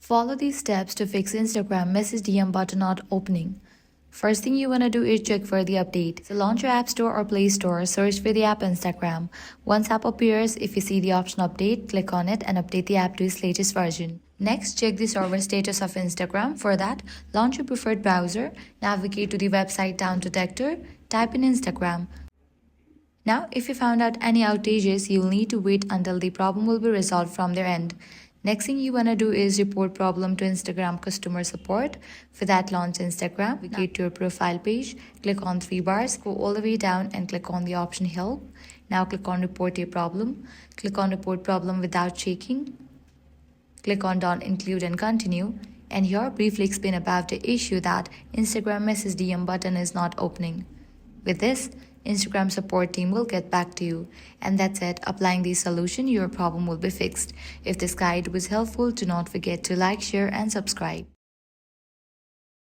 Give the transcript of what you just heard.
Follow these steps to fix Instagram message DM button not opening. First thing you want to do is check for the update. So launch your App Store or Play Store, search for the app Instagram. Once app appears, if you see the option update, click on it and update the app to its latest version. Next, check the server status of Instagram. For that, launch your preferred browser, navigate to the website down detector, type in Instagram. Now, if you found out any outages, you'll need to wait until the problem will be resolved from their end. Next thing you want to do is report problem to Instagram customer support. For that, launch Instagram, navigate to your profile page, click on three bars, go all the way down and click on the option help. Now click on report your problem. Click on report problem without checking. Click on don't include and continue. And here briefly explain about the issue that Instagram message DM button is not opening. With this, Instagram support team will get back to you. And that's it. Applying the solution, your problem will be fixed. If this guide was helpful, do not forget to like, share and subscribe.